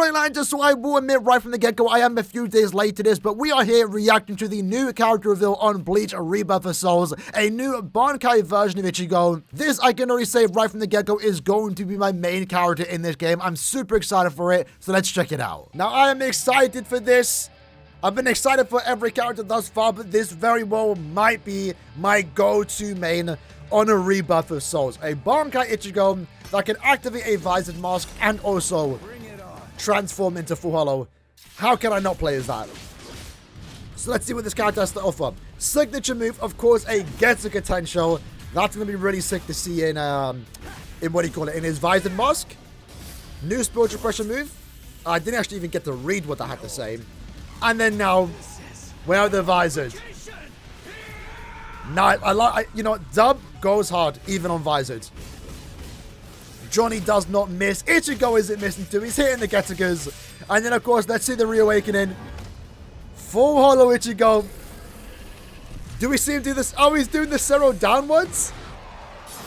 Alright, lads, so I will admit right from the get-go, I am a few days late to this, but we are here reacting to the new character reveal on Bleach, Rebirth of Souls, a new Bankai version of Ichigo. This, I can already say right from the get-go, is going to be my main character in this game. I'm super excited for it, so let's check it out. Now, I am excited for this. I've been excited for every character thus far, but this very well might be my go-to main on a Rebirth of Souls. A Bankai Ichigo that can activate a Visored Mask and also transform into Full Hollow. How can I not play as that? So let's see what this character has to offer. Signature move, of course, a Getsuga Tensho. That's going to be really sick to see in what do you call it, in his Visored Mask. New spiritual pressure move. I didn't actually even get to read what I had to say. And then now, where the Visored. Now, you know what, Dub goes hard, even on Visored. Johnny does not miss. Ichigo isn't missing too. He's hitting the Getsugas. And then, of course, let's see the reawakening. Full Hollow Ichigo. Do we see him do this? Oh, he's doing the Zero downwards?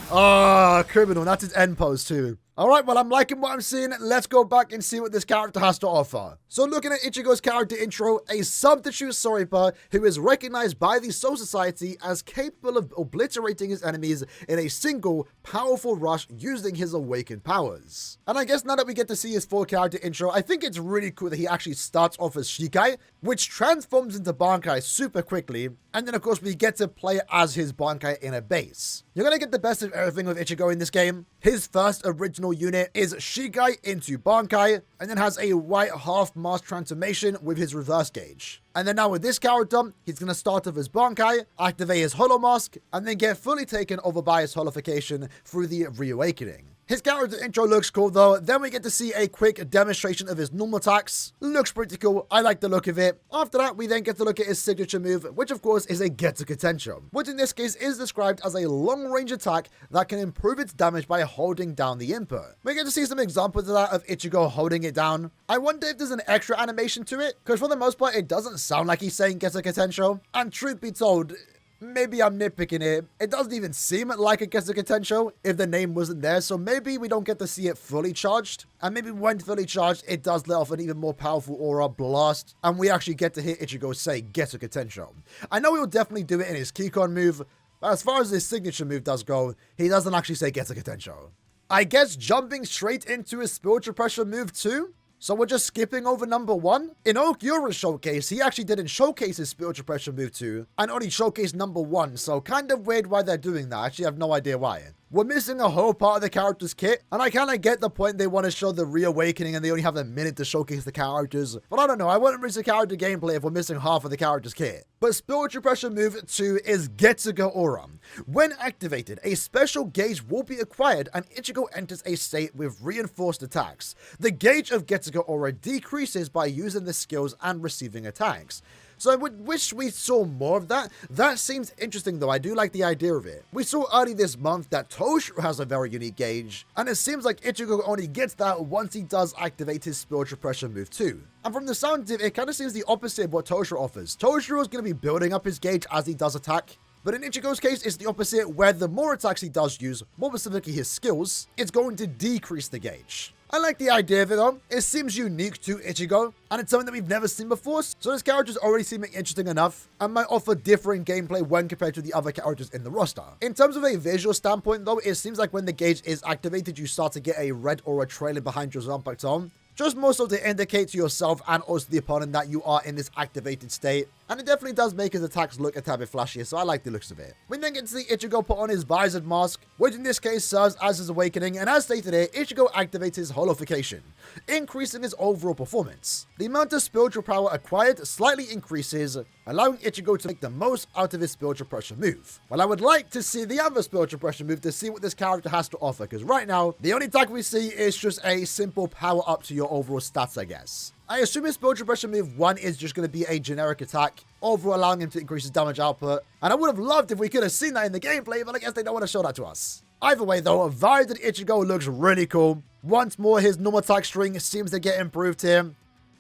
Ah, criminal. That's his end pose too. Alright, well, I'm liking what I'm seeing. Let's go back and see what this character has to offer. So looking at Ichigo's character intro, a substitute Soripa who is recognized by the Soul Society as capable of obliterating his enemies in a single powerful rush using his awakened powers. And I guess now that we get to see his full character intro, I think it's really cool that he actually starts off as Shikai, which transforms into Bankai super quickly. And then, of course, we get to play as his Bankai in a base. You're going to get the best of everything with Ichigo in this game. His first original unit is Shikai into Bankai, and then has a white half mask transformation with his reverse gauge. And then now with this character, he's going to start off as Bankai, activate his Hollow Mask, and then get fully taken over by his Holification through the Reawakening. His character intro looks cool though. Then we get to see a quick demonstration of his normal attacks. Looks pretty cool. I like the look of it. After that, we then get to look at his signature move, which of course is a Getsuga Tensho, which in this case is described as a long-range attack that can improve its damage by holding down the input. We get to see some examples of that of Ichigo holding it down. I wonder if there's an extra animation to it, because for the most part, it doesn't sound like he's saying Getsuga Tensho. And truth be told, maybe I'm nitpicking it. It doesn't even seem like a Getsuga Tensho if the name wasn't there, so maybe we don't get to see it fully charged. And maybe when fully charged, it does let off an even more powerful aura blast, and we actually get to hear Ichigo say Getsuga Tensho. I know he'll definitely do it in his Kikon move, but as far as his signature move does go, he doesn't actually say Getsuga Tensho. I guess jumping straight into his spiritual pressure move too? So we're just skipping over number 1? In Okyura's showcase, he actually didn't showcase his spiritual pressure move 2, and only showcased number 1, so kind of weird why they're doing that. Actually, I have no idea why. We're missing a whole part of the character's kit, and I kind of get the point they want to show the reawakening and they only have a minute to showcase the characters, but I don't know, I wouldn't miss the character gameplay if we're missing half of the character's kit. But spiritual pressure move 2 is Getsuga Aura. When activated, a special gauge will be acquired and Ichigo enters a state with reinforced attacks. The gauge of Getsuga Aura decreases by using the skills and receiving attacks. So I would wish we saw more of that. That seems interesting though, I do like the idea of it. We saw early this month that Toshiro has a very unique gauge, and it seems like Ichigo only gets that once he does activate his spiritual pressure move too. And from the sound of it, it kind of seems the opposite of what Toshiro offers. Toshiro is going to be building up his gauge as he does attack. But in Ichigo's case, it's the opposite, where the more attacks he does use, more specifically his skills, it's going to decrease the gauge. I like the idea of it though. It seems unique to Ichigo, and it's something that we've never seen before, so this character's already seeming interesting enough, and might offer different gameplay when compared to the other characters in the roster. In terms of a visual standpoint though, it seems like when the gauge is activated, you start to get a red aura trailing behind your Zanpakuto. Just more so to indicate to yourself and also the opponent that you are in this activated state. And it definitely does make his attacks look a tad bit flashier, so I like the looks of it. We then get to see Ichigo put on his Visored Mask, which in this case serves as his awakening, and as stated here, Ichigo activates his Holification, increasing his overall performance. The amount of spiritual power acquired slightly increases, allowing Ichigo to make the most out of his spiritual pressure move. Well, I would like to see the other spiritual pressure move to see what this character has to offer, because right now, the only attack we see is just a simple power up to your overall stats, I guess. I assume his spiritual pressure move 1 is just going to be a generic attack, overall allowing him to increase his damage output. And I would have loved if we could have seen that in the gameplay, but I guess they don't want to show that to us. Either way though, Visored Ichigo looks really cool. Once more, his normal attack string seems to get improved here.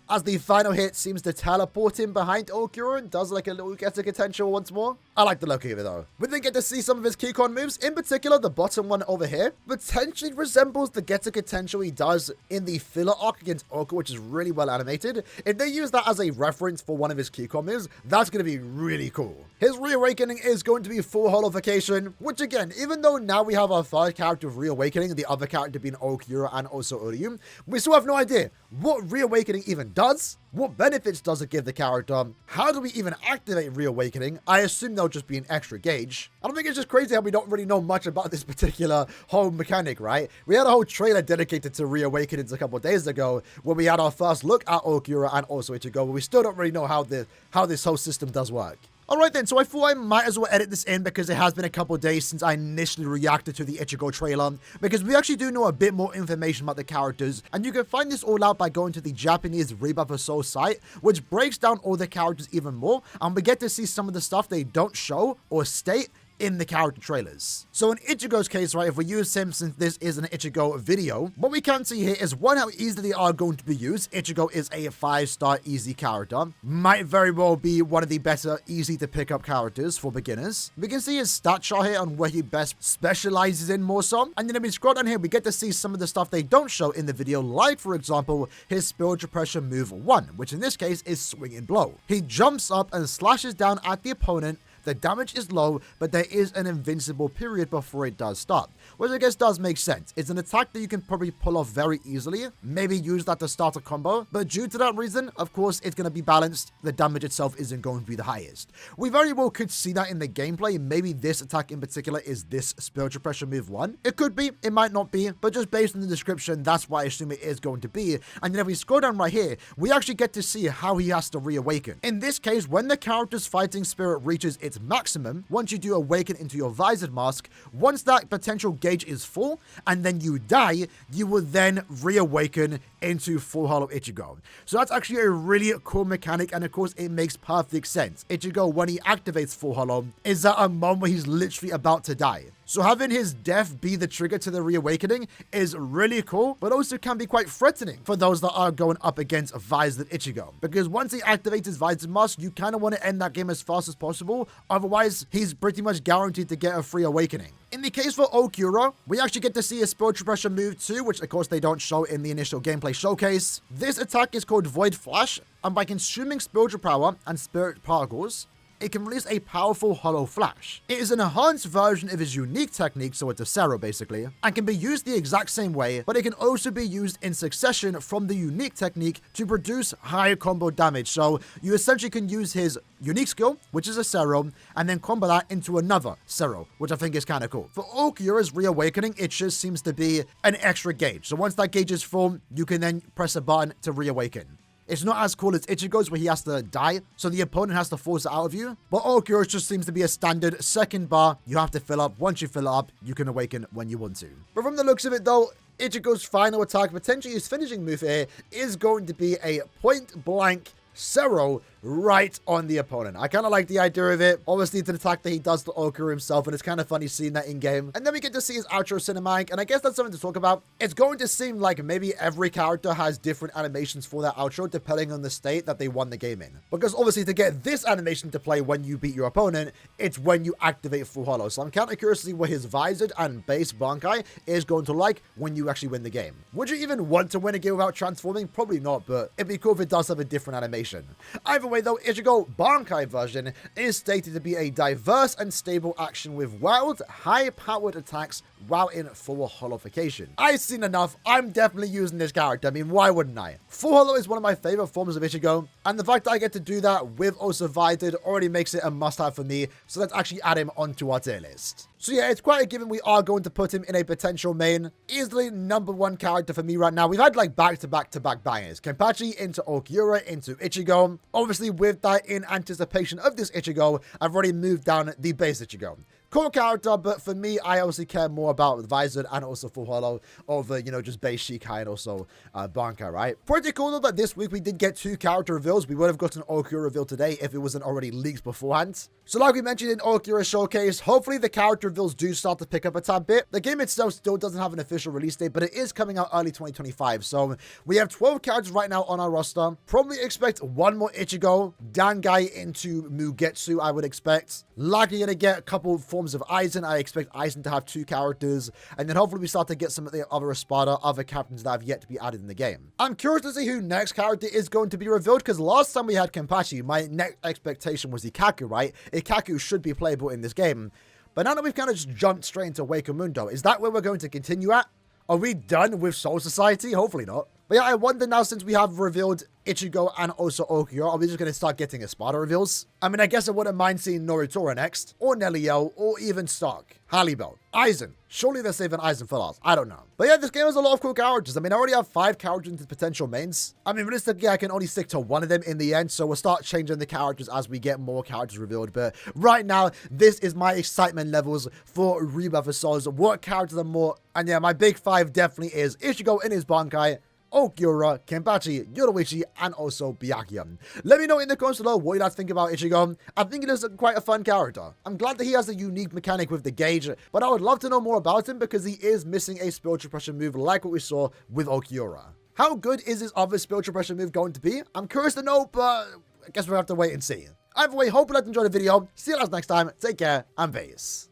as the final hit seems to teleport him behind Okura and does like a little Getter potential once more. I like the look of it though. We then get to see some of his Keycon moves, in particular the bottom one over here potentially resembles the Getter potential he does in the filler arc against Oka, which is really well animated. If they use that as a reference for one of his Keycon moves, that's going to be really cool. His reawakening is going to be full holification, which again, even though now we have our third character of reawakening, the other character being Okura and also Uryu, we still have no idea what reawakening even does, what benefits does it give the character, how do we even activate reawakening. I assume they'll just be an extra gauge. I don't think it's just crazy how we don't really know much about this particular whole mechanic, right? We had a whole trailer dedicated to reawakenings a couple of days ago where we had our first look at Okura and also Ichigo, but we still don't really know how this whole system does work. Alright then, so I thought I might as well edit this in because it has been a couple of days since I initially reacted to the Ichigo trailer, because we actually do know a bit more information about the characters, and you can find this all out by going to the Japanese Rebirth of Soul site, which breaks down all the characters even more, and we get to see some of the stuff they don't show or state in the character trailers. So in Ichigo's case, right, if we use him, since this is an Ichigo video, what we can see here is one, how easy they are going to be used. Ichigo is a 5-star easy character. Might very well be one of the better easy to pick up characters for beginners. We can see his stat chart here on where he best specializes in more so. And then if we scroll down here, we get to see some of the stuff they don't show in the video, like for example, his spiritual pressure move 1, which in this case is swinging blow. He jumps up and slashes down at the opponent. The damage is low, but there is an invincible period before it does start, which I guess does make sense. It's an attack that you can probably pull off very easily, maybe use that to start a combo, but due to that reason, of course, it's going to be balanced. The damage itself isn't going to be the highest. We very well could see that in the gameplay. Maybe this attack in particular is this spiritual pressure move 1. It could be, it might not be, but just based on the description, that's what I assume it is going to be. And then if we scroll down right here, we actually get to see how he has to reawaken. In this case, when the character's fighting spirit reaches its maximum, once you do awaken into your visored mask, once that potential gauge is full and then you die, you will then reawaken into full hollow Ichigo. So that's actually a really cool mechanic, and of course it makes perfect sense. Ichigo, when he activates full hollow, is at a moment where he's literally about to die. So having his death be the trigger to the reawakening is really cool, but also can be quite threatening for those that are going up against Visored Ichigo. Because once he activates his Visored Mask, you kind of want to end that game as fast as possible. Otherwise, he's pretty much guaranteed to get a free awakening. In the case for Okura, we actually get to see a spiritual pressure move 2, which of course they don't show in the initial gameplay showcase. This attack is called Void Flash, and by consuming spiritual power and spirit particles, it can release a powerful hollow flash. It is an enhanced version of his unique technique, so it's a Sero basically, and can be used the exact same way, but it can also be used in succession from the unique technique to produce higher combo damage. So you essentially can use his unique skill, which is a Sero, and then combo that into another Sero, which I think is kind of cool. For Okura's reawakening, it just seems to be an extra gauge. So once that gauge is full, you can then press a button to reawaken. It's not as cool as Ichigo's, where he has to die, so the opponent has to force it out of you. But Okura's just seems to be a standard second bar you have to fill up. Once you fill it up, you can awaken when you want to. But from the looks of it though, Ichigo's final attack, potentially his finishing move here, is going to be a point-blank Sero right on the opponent. I kind of like the idea of it. Obviously, it's an attack that he does to Okura himself, and it's kind of funny seeing that in-game. And then we get to see his outro cinematic, and I guess that's something to talk about. It's going to seem like maybe every character has different animations for that outro, depending on the state that they won the game in. Because obviously, to get this animation to play when you beat your opponent, it's when you activate Full Hollow. So I'm kind of curious to see what his Visored and base Bankai is going to like when you actually win the game. Would you even want to win a game without transforming? Probably not, but it'd be cool if it does have a different animation. Either way though, Ichigo Bankai version is stated to be a diverse and stable action with wild, high-powered attacks while in full holification. I've seen enough. I'm definitely using this character. I mean, why wouldn't I? Full Hollow is one of my favorite forms of Ichigo, and the fact that I get to do that with also Visored already makes it a must-have for me, so let's actually add him onto our tier list. So yeah, it's quite a given we are going to put him in a potential main. Easily #1 character for me right now. We've had like back-to-back bangers. Kenpachi into Okura into Ichigo. Obviously with that in anticipation of this Ichigo, I've already moved down the base Ichigo. Cool character, but for me, I obviously care more about Visor and also Full Hollow over, you know, just base Shikai and also Bankai, right? Pretty cool though that this week we did get 2 character reveals. We would have gotten an Okura reveal today if it wasn't already leaked beforehand. So like we mentioned in Okura Showcase, hopefully the character reveals do start to pick up a tad bit. The game itself still doesn't have an official release date, but it is coming out early 2025. So we have 12 characters right now on our roster. Probably expect 1 more Ichigo, Dangai into Mugetsu, I would expect. Likely gonna get a couple forms of Aizen. I expect Aizen to have 2 characters, and then hopefully we start to get some of the other Espada, other captains that have yet to be added in the game. I'm curious to see who next character is going to be revealed, because last time we had Kenpachi, my next expectation was Ikaku, right? Ikaku should be playable in this game. But now that we've kind of just jumped straight into Wakamundo, is that where we're going to continue at? Are we done with Soul Society? Hopefully not. But yeah, I wonder now, since we have revealed Ichigo and also Okura, are we just going to start getting Espada reveals? I mean, I guess I wouldn't mind seeing Noritora next, or Neliel, or even Stark, Halibel, Aizen. Surely they're saving Aizen for last. I don't know. But yeah, this game has a lot of cool characters. I mean, I already have 5 characters into potential mains. I mean, realistically, I can only stick to 1 of them in the end, so we'll start changing the characters as we get more characters revealed. But right now, this is my excitement levels for Rebirth of Souls. What characters are more? And yeah, my big 5 definitely is Ichigo in his Bankai, Okura, Kenpachi, Yoruichi, and also Byakuya. Let me know in the comments below what you guys think about Ichigo. I think he is quite a fun character. I'm glad that he has a unique mechanic with the gauge, but I would love to know more about him because he is missing a spiritual pressure move like what we saw with Okura. How good is his other spiritual pressure move going to be? I'm curious to know, but I guess we'll have to wait and see. Either way, hope you liked and enjoyed the video. See you guys next time. Take care, and peace.